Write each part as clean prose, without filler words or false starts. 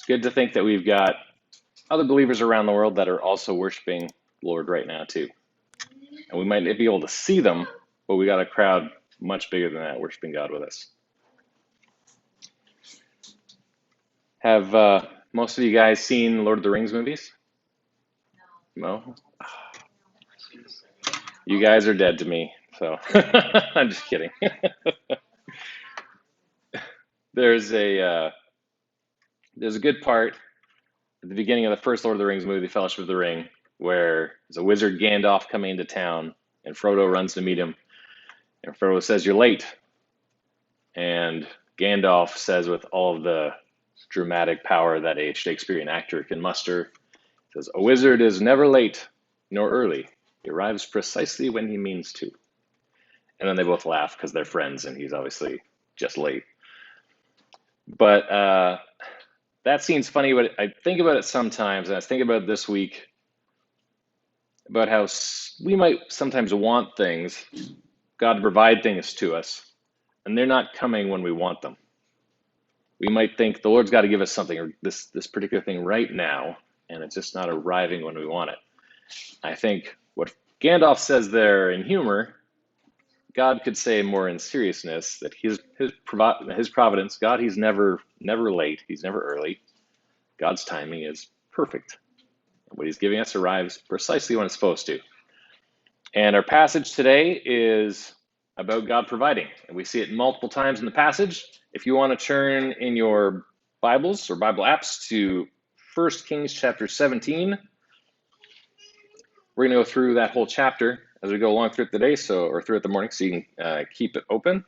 It's good to think that we've got other believers around the world that are also worshiping the Lord right now too. And we might not be able to see them, but we got a crowd much bigger than that worshiping God with us. Have most of you guys seen Lord of the Rings movies? No? You guys are dead to me, so I'm just kidding. There's a good part at the beginning of the first Lord of the Rings movie, Fellowship of the Ring, where there's a wizard Gandalf coming into town, and Frodo runs to meet him, and Frodo says, "You're late." And Gandalf says, with all of the dramatic power that a Shakespearean actor can muster, says, "A wizard is never late nor early. He arrives precisely when he means to." And then they both laugh because they're friends, and he's obviously just late. But that scene's funny, but I think about it sometimes, and I was thinking about it this week, about how we might sometimes want things, God to provide things to us, and they're not coming when we want them. We might think the Lord's got to give us something, or this particular thing right now, and it's just not arriving when we want it. I think what Gandalf says there in humor, God could say more in seriousness, that his providence, God, he's never late, he's never early. God's timing is perfect. What he's giving us arrives precisely when it's supposed to. And our passage today is about God providing, and we see it multiple times in the passage. If you want to turn in your Bibles or Bible apps to 1 Kings chapter 17, we're going to go through that whole chapter as we go along through it today, or throughout the morning, so you can keep it open.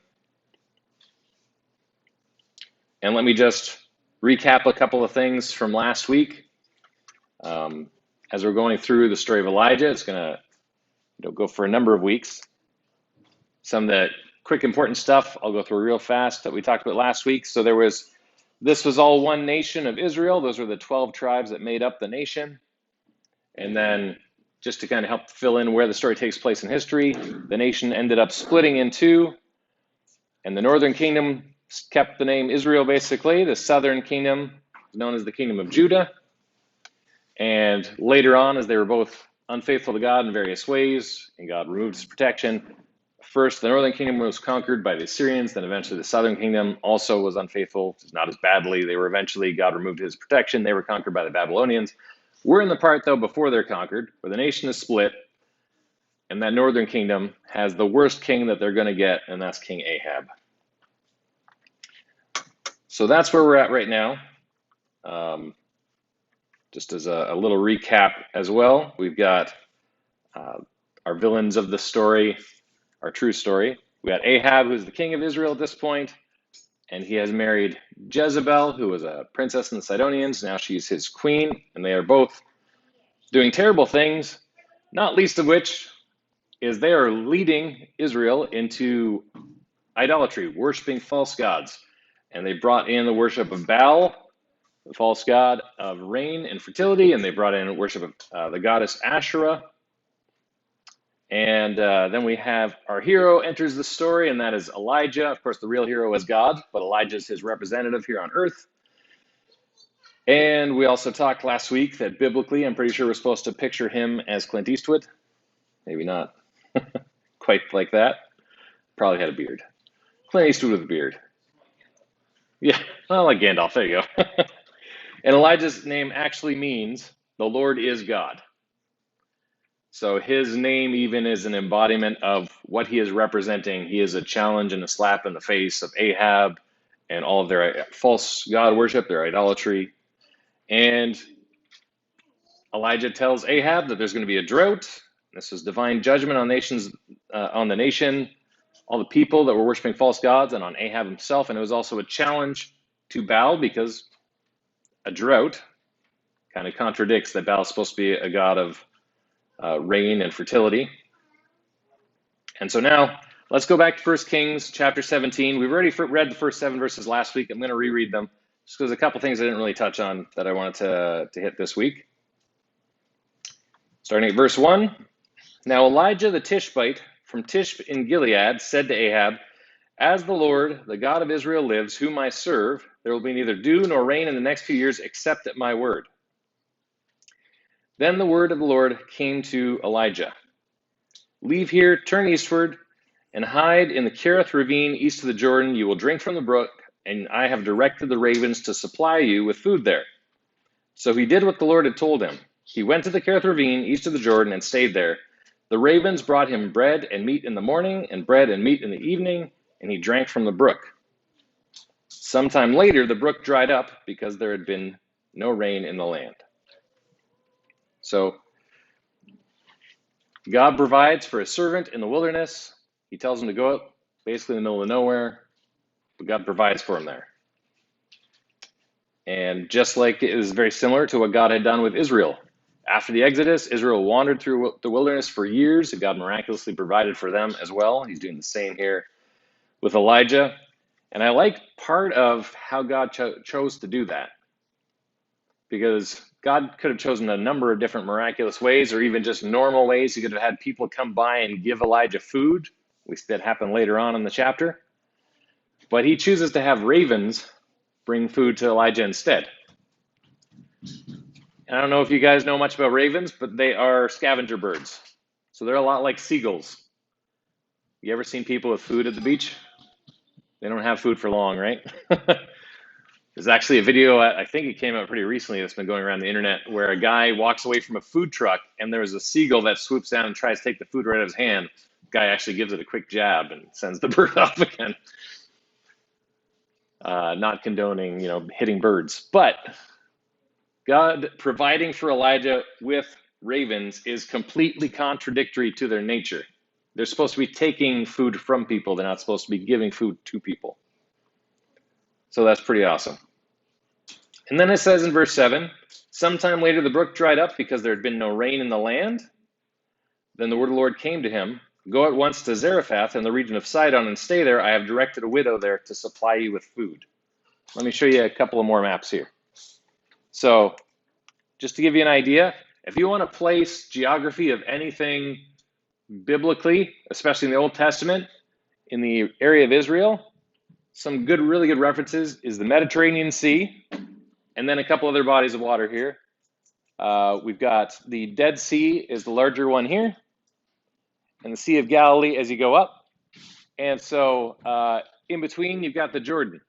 And let me just recap a couple of things from last week. As we're going through the story of Elijah, it's going to go for a number of weeks. Some of the quick important stuff I'll go through real fast that we talked about last week. So this was all one nation of Israel. Those were the 12 tribes that made up the nation. And then just to kind of help fill in where the story takes place in history, the nation ended up splitting in two, and the northern kingdom kept the name Israel, basically. The southern kingdom is known as the kingdom of Judah. And later on, as they were both unfaithful to God in various ways, and God removed his protection, first the northern kingdom was conquered by the Assyrians, then eventually the southern kingdom also was unfaithful, not as badly. God removed his protection. They were conquered by the Babylonians. We're in the part, though, before they're conquered, where the nation is split, and that northern kingdom has the worst king that they're going to get, and that's King Ahab. So that's where we're at right now. Just as a little recap as well, we've got our villains of the story, our true story. We got Ahab, who's the king of Israel at this point, and he has married Jezebel, who was a princess in the Sidonians. Now she's his queen, and they are both doing terrible things, not least of which is they are leading Israel into idolatry, worshiping false gods. And they brought in the worship of Baal, the false god of rain and fertility, and they brought in worship of the goddess Asherah. And then we have our hero enters the story, and that is Elijah. Of course, the real hero is God, but Elijah is his representative here on earth. And we also talked last week that biblically, I'm pretty sure we're supposed to picture him as Clint Eastwood. Maybe not quite like that. Probably had a beard. Clint Eastwood with a beard. Yeah, well, like Gandalf. There you go. And Elijah's name actually means the Lord is God. So his name even is an embodiment of what he is representing. He is a challenge and a slap in the face of Ahab and all of their false god worship, their idolatry. And Elijah tells Ahab that there's going to be a drought. This is divine judgment on the nation, all the people that were worshiping false gods, and on Ahab himself. And it was also a challenge to Baal, because a drought kind of contradicts that Baal is supposed to be a god of rain and fertility. And so now let's go back to 1 Kings chapter 17. We've already read the first 7 verses last week. I'm going to reread them just because a couple things I didn't really touch on that I wanted to hit this week. Starting at verse 1. Now Elijah the Tishbite from Tishbe in Gilead said to Ahab, As the Lord, the God of Israel lives, whom I serve, there will be neither dew nor rain in the next few years except at my word. Then the word of the Lord came to Elijah. Leave here, turn eastward, and hide in the Kerith ravine east of the Jordan. You will drink from the brook, and I have directed the ravens to supply you with food there. So he did what the Lord had told him. He went to the Kerith ravine east of the Jordan and stayed there. The ravens brought him bread and meat in the morning, and bread and meat in the evening, and he drank from the brook. Sometime later, the brook dried up because there had been no rain in the land. So God provides for a servant in the wilderness. He tells him to go out basically in the middle of nowhere, but God provides for him there. And just like it is very similar to what God had done with Israel. After the Exodus, Israel wandered through the wilderness for years, and God miraculously provided for them as well. He's doing the same here with Elijah. And I like part of how God chose to do that, because God could have chosen a number of different miraculous ways, or even just normal ways. He could have had people come by and give Elijah food, which that happened later on in the chapter. But he chooses to have ravens bring food to Elijah instead. And I don't know if you guys know much about ravens, but they are scavenger birds. So they're a lot like seagulls. You ever seen people with food at the beach? They don't have food for long, right? There's actually a video, I think it came out pretty recently, that's been going around the internet, where a guy walks away from a food truck and there's a seagull that swoops down and tries to take the food right out of his hand. The guy actually gives it a quick jab and sends the bird off again. Not condoning, hitting birds. But God providing for Elijah with ravens is completely contradictory to their nature. They're supposed to be taking food from people. They're not supposed to be giving food to people. So that's pretty awesome. And then it says in verse 7, sometime later the brook dried up because there had been no rain in the land. Then the word of the Lord came to him, go at once to Zarephath in the region of Sidon and stay there. I have directed a widow there to supply you with food. Let me show you a couple of more maps here. So just to give you an idea, if you want to place geography of anything biblically, especially in the Old Testament, in the area of Israel, some really good references is the Mediterranean Sea, and then a couple other bodies of water here. We've got the Dead Sea is the larger one here, and the Sea of Galilee as you go up. And so in between, you've got the Jordan.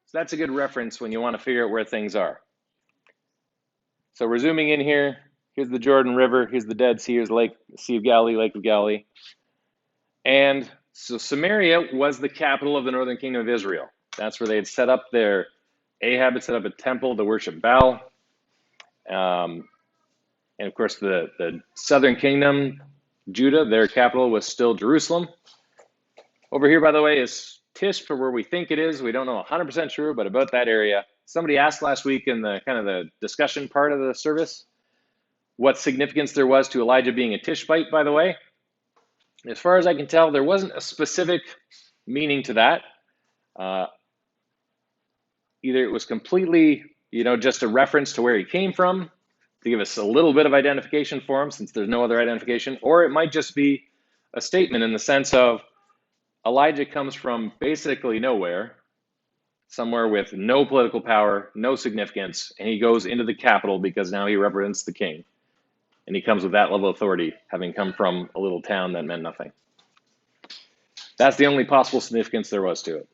So that's a good reference when you want to figure out where things are. So we're zooming in here. Here's the Jordan River. Here's the Dead Sea. Here's the Sea of Galilee, Lake of Galilee. And so Samaria was the capital of the northern kingdom of Israel. That's where they had set up Ahab had set up a temple to worship Baal. And of course, the southern kingdom, Judah, their capital was still Jerusalem. Over here, by the way, is Tish, for where we think it is. We don't know 100% sure, but about that area. Somebody asked last week in the kind of the discussion part of the service what significance there was to Elijah being a Tishbite, by the way. As far as I can tell, there wasn't a specific meaning to that. Either it was completely, just a reference to where he came from to give us a little bit of identification for him since there's no other identification, or it might just be a statement in the sense of Elijah comes from basically nowhere, somewhere with no political power, no significance, and he goes into the capital because now he represents the king. And he comes with that level of authority, having come from a little town that meant nothing. That's the only possible significance there was to it.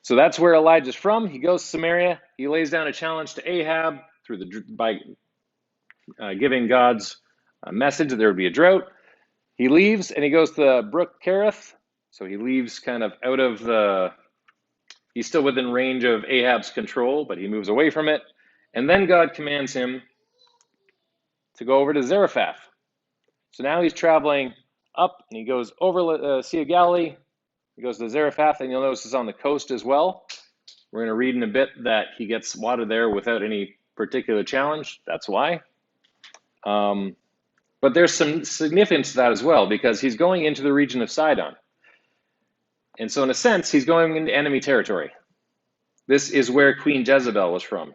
So that's where Elijah's from. He goes to Samaria. He lays down a challenge to Ahab by giving God's message that there would be a drought. He leaves and he goes to the brook Kerith. So he leaves kind of out of he's still within range of Ahab's control, but he moves away from it. And then God commands him to go over to Zarephath. So now he's traveling up and he goes over the Sea of Galilee. He goes to Zarephath, and you'll notice it's on the coast as well. We're going to read in a bit that he gets water there without any particular challenge. That's why. But there's some significance to that as well, because he's going into the region of Sidon. And so in a sense, he's going into enemy territory. This is where Queen Jezebel was from,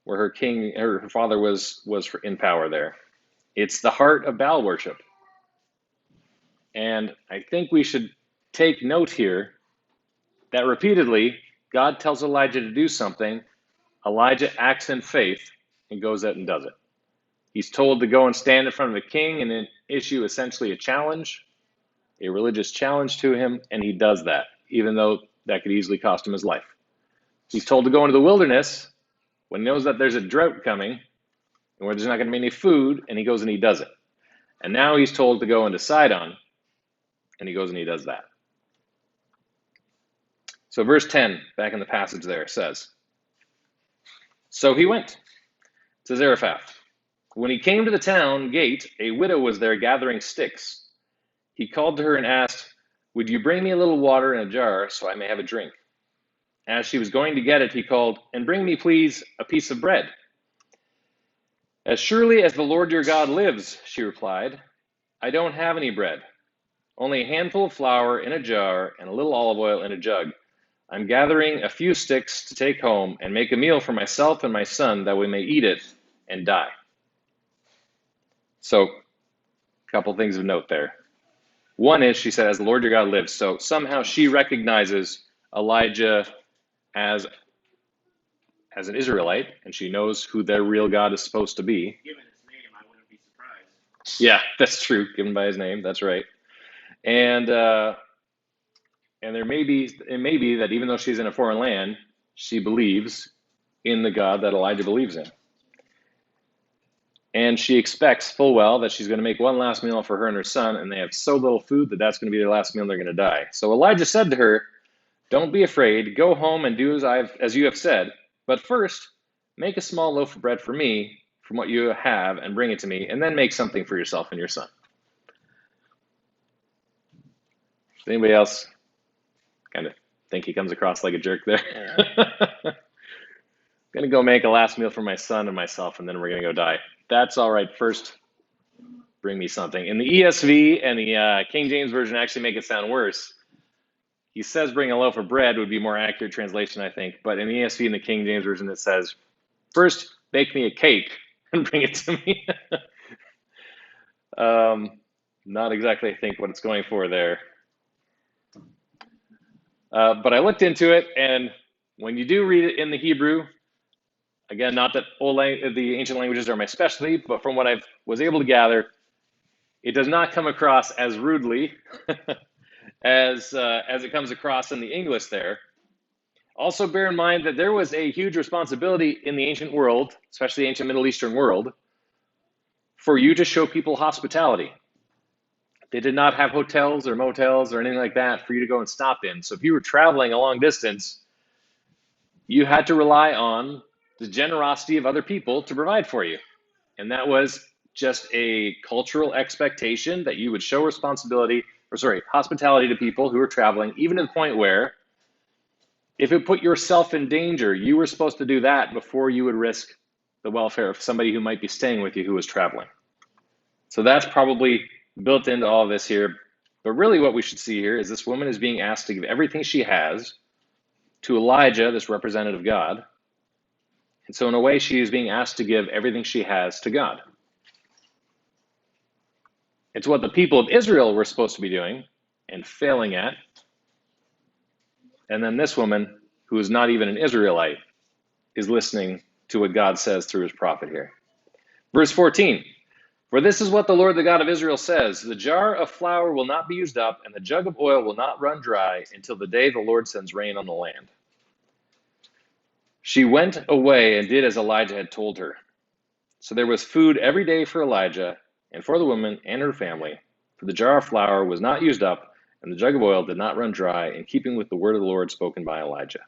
where her father was in power there. It's the heart of Baal worship. And I think we should take note here that repeatedly God tells Elijah to do something, Elijah acts in faith and goes out and does it. He's told to go and stand in front of a king and then issue essentially a challenge, a religious challenge to him, and he does that, even though that could easily cost him his life. He's told to go into the wilderness when he knows that there's a drought coming and where there's not going to be any food, and he goes and he does it. And now he's told to go into Sidon, and he goes and he does that. So verse 10, back in the passage there, says, so he went to Zarephath. When he came to the town gate, a widow was there gathering sticks. He called to her and asked, would you bring me a little water in a jar so I may have a drink? As she was going to get it, he called, and bring me, please, a piece of bread. As surely as the Lord your God lives, she replied, I don't have any bread, only a handful of flour in a jar and a little olive oil in a jug. I'm gathering a few sticks to take home and make a meal for myself and my son that we may eat it and die. So, a couple things of note there. One is, she said, as the Lord your God lives. So somehow she recognizes Elijah as an Israelite, and she knows who their real God is supposed to be. Given his name, I wouldn't be surprised. Yeah, that's true. Given by his name, that's right. And it may be that even though she's in a foreign land, she believes in the God that Elijah believes in. And she expects full well that she's going to make one last meal for her and her son, and they have so little food that that's going to be their last meal and they're going to die. So Elijah said to her, don't be afraid. Go home and do as you have said. But first, make a small loaf of bread for me from what you have and bring it to me, and then make something for yourself and your son. Does anybody else kind of think he comes across like a jerk there? I'm going to go make a last meal for my son and myself, and then we're going to go die. That's all right. First, bring me something. In the ESV and the King James Version actually make it sound worse. He says bring a loaf of bread would be more accurate translation, I think. But in the ESV and the King James Version, it says, first, bake me a cake and bring it to me. Not exactly, I think, what it's going for there. But I looked into it, and when you do read it in the Hebrew, again, not that the ancient languages are my specialty, but from what I was able to gather, it does not come across as rudely as it comes across in the English there. Also bear in mind that there was a huge responsibility in the ancient world, especially the ancient Middle Eastern world, for you to show people hospitality. They did not have hotels or motels or anything like that for you to go and stop in. So if you were traveling a long distance, you had to rely on the generosity of other people to provide for you. And that was just a cultural expectation that you would show hospitality to people who were traveling, even to the point where if it put yourself in danger, you were supposed to do that before you would risk the welfare of somebody who might be staying with you who was traveling. So that's probably built into all of this here. But really what we should see here is this woman is being asked to give everything she has to Elijah, this representative of God. And so in a way, she is being asked to give everything she has to God. It's what the people of Israel were supposed to be doing and failing at. And then this woman, who is not even an Israelite, is listening to what God says through his prophet here. Verse 14, for this is what the Lord, the God of Israel says, the jar of flour will not be used up, and the jug of oil will not run dry until the day the Lord sends rain on the land. She went away and did as Elijah had told her. So there was food every day for Elijah and for the woman and her family, for the jar of flour was not used up, and the jug of oil did not run dry, in keeping with the word of the Lord spoken by Elijah.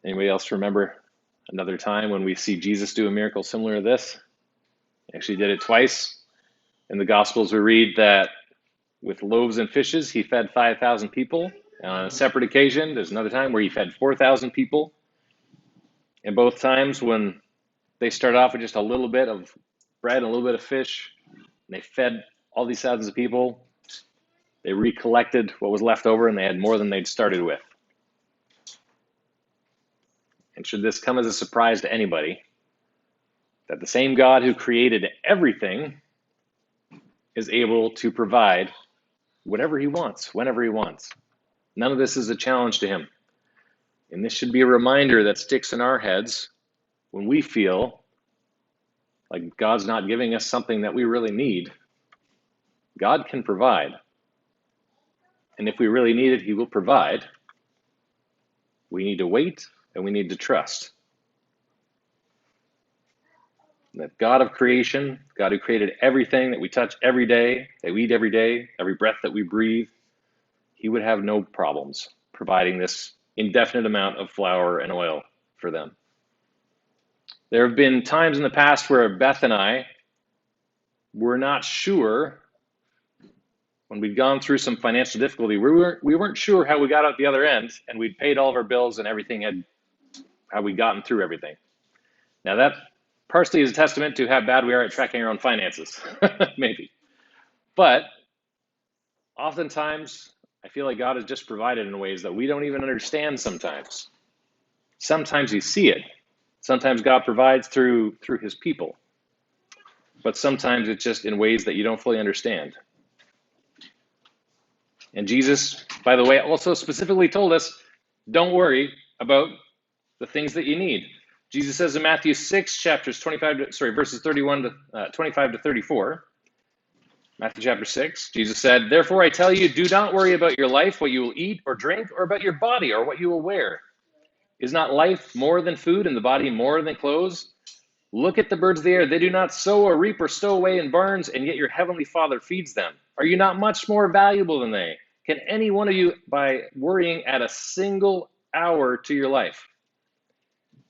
Anybody else remember another time when we see Jesus do a miracle similar to this? He actually did it twice. In the Gospels, we read that with loaves and fishes, he fed 5,000 people. And on a separate occasion, there's another time where he fed 4,000 people. And both times when they start off with just a little bit of bread and a little bit of fish, and they fed all these thousands of people, they recollected what was left over and they had more than they'd started with. And should this come as a surprise to anybody, that the same God who created everything is able to provide whatever he wants, whenever he wants. None of this is a challenge to him. And this should be a reminder that sticks in our heads when we feel like God's not giving us something that we really need. God can provide. And if we really need it, he will provide. We need to wait and we need to trust. That God of creation, God who created everything that we touch every day, that we eat every day, every breath that we breathe, he would have no problems providing this indefinite amount of flour and oil for them. There have been times in the past where Beth and I were not sure, when we'd gone through some financial difficulty, we weren't sure how we got out the other end, and we'd paid all of our bills and everything how we'd gotten through everything. Now that partially is a testament to how bad we are at tracking our own finances, maybe. But oftentimes, I feel like God has just provided in ways that we don't even understand sometimes. Sometimes you see it. Sometimes God provides through his people. But sometimes it's just in ways that you don't fully understand. And Jesus, by the way, also specifically told us, don't worry about the things that you need. Jesus says in Matthew 6, verses 25 to 34, Matthew chapter 6, Jesus said, "Therefore I tell you, do not worry about your life, what you will eat or drink, or about your body, or what you will wear. Is not life more than food, and the body more than clothes? Look at the birds of the air. They do not sow or reap or stow away in barns, and yet your heavenly Father feeds them. Are you not much more valuable than they? Can any one of you, by worrying, add a single hour to your life?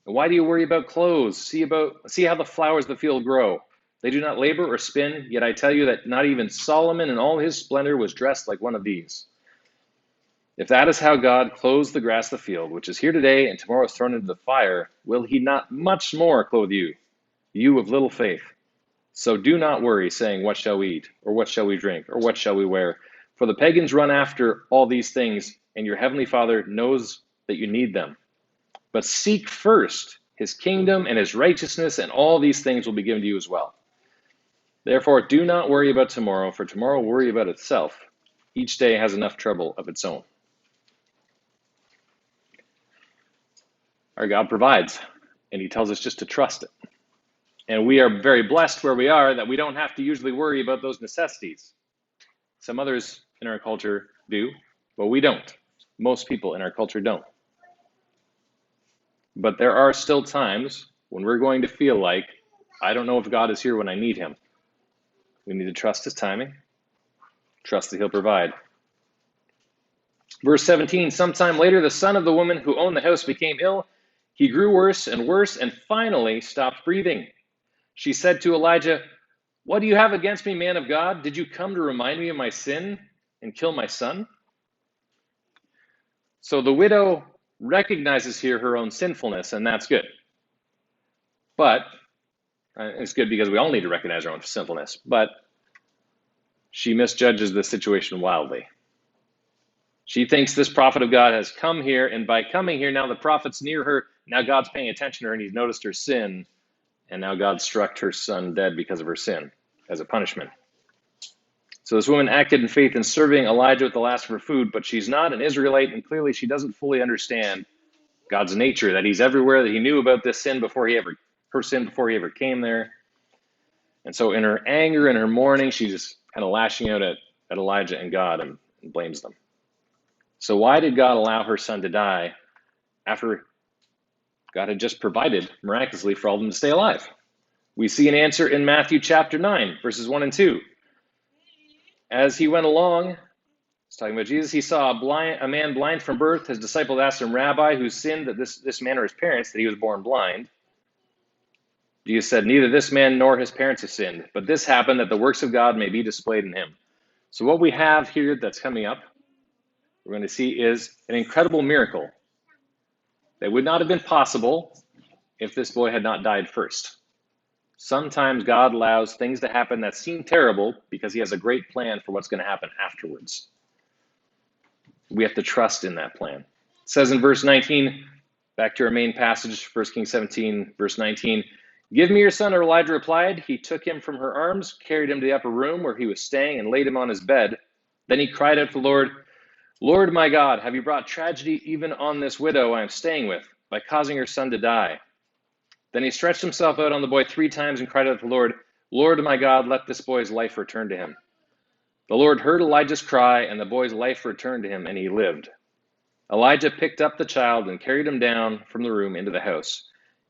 Why do you worry about clothes? See how the flowers of the field grow. They do not labor or spin, yet I tell you that not even Solomon in all his splendor was dressed like one of these. If that is how God clothes the grass of the field, which is here today and tomorrow is thrown into the fire, will he not much more clothe you, you of little faith? So do not worry, saying, what shall we eat, or what shall we drink, or what shall we wear? For the pagans run after all these things, and your heavenly Father knows that you need them. But seek first his kingdom and his righteousness, and all these things will be given to you as well. Therefore, do not worry about tomorrow, for tomorrow will worry about itself. Each day has enough trouble of its own." Our God provides, and he tells us just to trust it. And we are very blessed where we are that we don't have to usually worry about those necessities. Some others in our culture do, but we don't. Most people in our culture don't. But there are still times when we're going to feel like, I don't know if God is here when I need him. We need to trust his timing, trust that he'll provide. Verse 17, sometime later, the son of the woman who owned the house became ill. He grew worse and finally stopped breathing. She said to Elijah, "What do you have against me, man of God? Did you come to remind me of my sin and kill my son?" So the widow recognizes here her own sinfulness, and that's good. But it's good because we all need to recognize our own sinfulness. But she misjudges the situation wildly. She thinks this prophet of God has come here, and by coming here, now the prophet's near her. Now God's paying attention to her, and he's noticed her sin, and now God struck her son dead because of her sin as a punishment. So this woman acted in faith in serving Elijah with the last of her food, but she's not an Israelite, and clearly she doesn't fully understand God's nature, that he's everywhere, that he knew about this sin her sin before he ever came there. And so in her anger and her mourning, she's just kind of lashing out at Elijah and God and blames them. So why did God allow her son to die after God had just provided miraculously for all of them to stay alive? We see an answer in Matthew chapter 9, verses 1 and 2. As he went along, it's talking about Jesus, he saw a man blind from birth. His disciples asked him, "Rabbi, who sinned, that this man or his parents, that he was born blind?" Jesus said, "Neither this man nor his parents have sinned, but this happened that the works of God may be displayed in him." So what we have here that's coming up, we're going to see, is an incredible miracle that would not have been possible if this boy had not died first. Sometimes God allows things to happen that seem terrible because he has a great plan for what's going to happen afterwards. We have to trust in that plan. It says in verse 19, back to our main passage, 1 Kings 17, verse 19, "Give me your son," Elijah replied. He took him from her arms, carried him to the upper room where he was staying, and laid him on his bed. Then he cried out to the Lord, Lord my God, have you brought tragedy even on this widow I am staying with, by causing her son to die? Then he stretched himself out on the boy 3 times and cried out to the Lord, Lord my God, let this boy's life return to him. The Lord heard Elijah's cry, and the boy's life returned to him, and he lived. Elijah picked up the child and carried him down from the room into the house.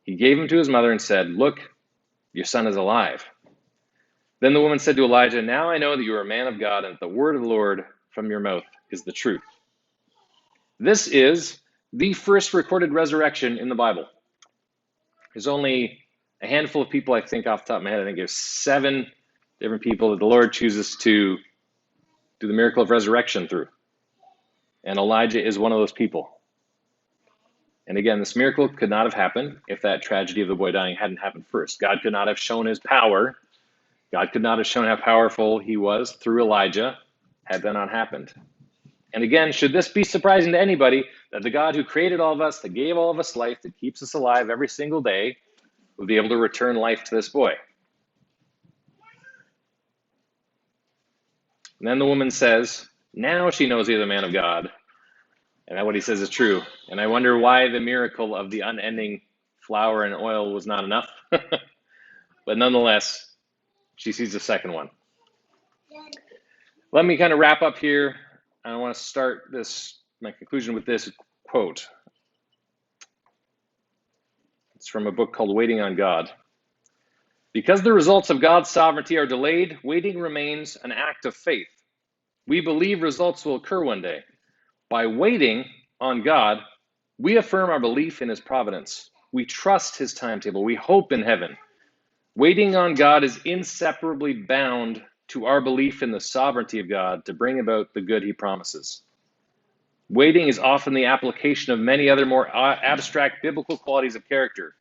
He gave him to his mother and said, Look, your son is alive. Then the woman said to Elijah, Now I know that you are a man of God, and that the word of the Lord from your mouth is the truth. This is the first recorded resurrection in the Bible. There's only a handful of people, I think, off the top of my head. I think there's 7 different people that the Lord chooses to do the miracle of resurrection through. And Elijah is one of those people. And again, this miracle could not have happened if that tragedy of the boy dying hadn't happened first. God could not have shown his power. God could not have shown how powerful he was through Elijah had that not happened. And again, should this be surprising to anybody, that the God who created all of us, that gave all of us life, that keeps us alive every single day, would be able to return life to this boy? And then the woman says, now she knows he's a man of God, and that what he says is true. And I wonder why the miracle of the unending flour and oil was not enough. But nonetheless, she sees the second one. Let me kind of wrap up here. I want to start my conclusion with this quote. It's from a book called Waiting on God. Because the results of God's sovereignty are delayed, waiting remains an act of faith. We believe results will occur one day. By waiting on God, we affirm our belief in his providence. We trust his timetable. We hope in heaven. Waiting on God is inseparably bound to our belief in the sovereignty of God to bring about the good he promises. Waiting is often the application of many other more abstract biblical qualities of character.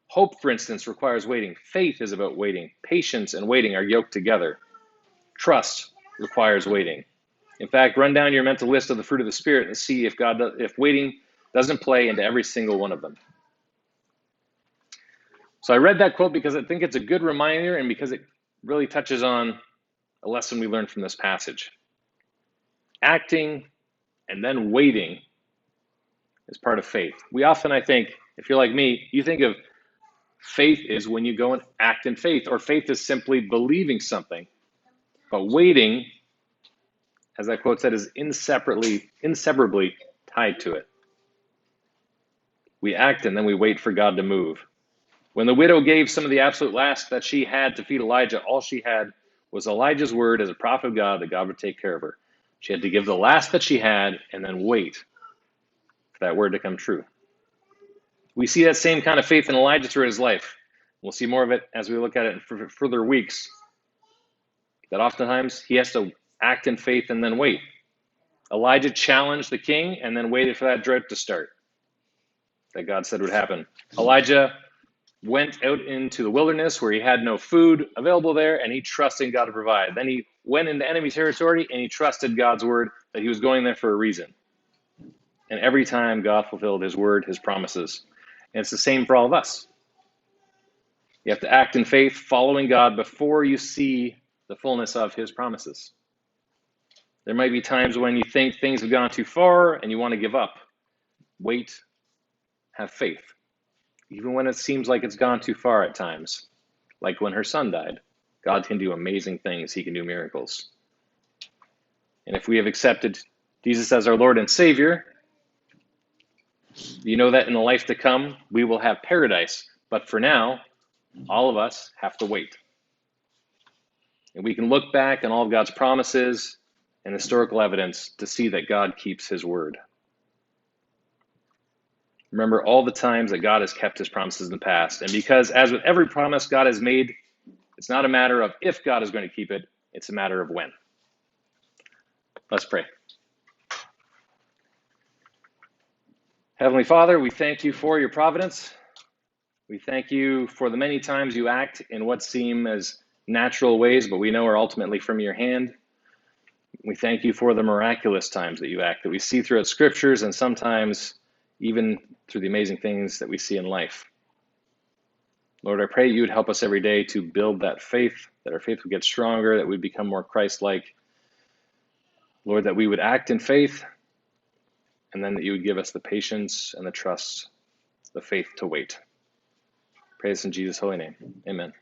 Hope, for instance, requires waiting. Faith is about waiting. Patience and waiting are yoked together. Trust requires waiting. In fact, run down your mental list of the fruit of the Spirit and see if waiting doesn't play into every single one of them. So I read that quote because I think it's a good reminder and because it really touches on a lesson we learned from this passage. Acting and then waiting is part of faith. We often, I think, if you're like me, you think of faith is when you go and act in faith, or faith is simply believing something. But waiting, as that quote said, is inseparably tied to it. We act and then we wait for God to move. When the widow gave some of the absolute last that she had to feed Elijah, all she had was Elijah's word as a prophet of God that God would take care of her. She had to give the last that she had and then wait for that word to come true. We see that same kind of faith in Elijah throughout his life. We'll see more of it as we look at it in further weeks. That oftentimes he has to act in faith and then wait. Elijah challenged the king and then waited for that drought to start that God said would happen. Elijah went out into the wilderness where he had no food available there, and he trusted God to provide. Then he went into enemy territory, and he trusted God's word that he was going there for a reason. And every time God fulfilled his word, his promises. And it's the same for all of us. You have to act in faith, following God before you see the fullness of his promises. There might be times when you think things have gone too far and you want to give up. Wait, have faith. Even when it seems like it's gone too far at times, like when her son died. God can do amazing things. He can do miracles. And if we have accepted Jesus as our Lord and Savior, you know that in the life to come, we will have paradise. But for now, all of us have to wait. And we can look back on all of God's promises and historical evidence to see that God keeps his word. Remember all the times that God has kept his promises in the past. And because, as with every promise God has made, it's not a matter of if God is going to keep it, it's a matter of when. Let's pray. Heavenly Father, we thank you for your providence. We thank you for the many times you act in what seem as natural ways, but we know are ultimately from your hand. We thank you for the miraculous times that you act, that we see throughout scriptures and sometimes even through the amazing things that we see in life. Lord, I pray you would help us every day to build that faith, that our faith would get stronger, that we'd become more Christ-like, Lord, that we would act in faith, and then that you would give us the patience and the trust, the faith to wait. Pray this in Jesus' holy name. Amen.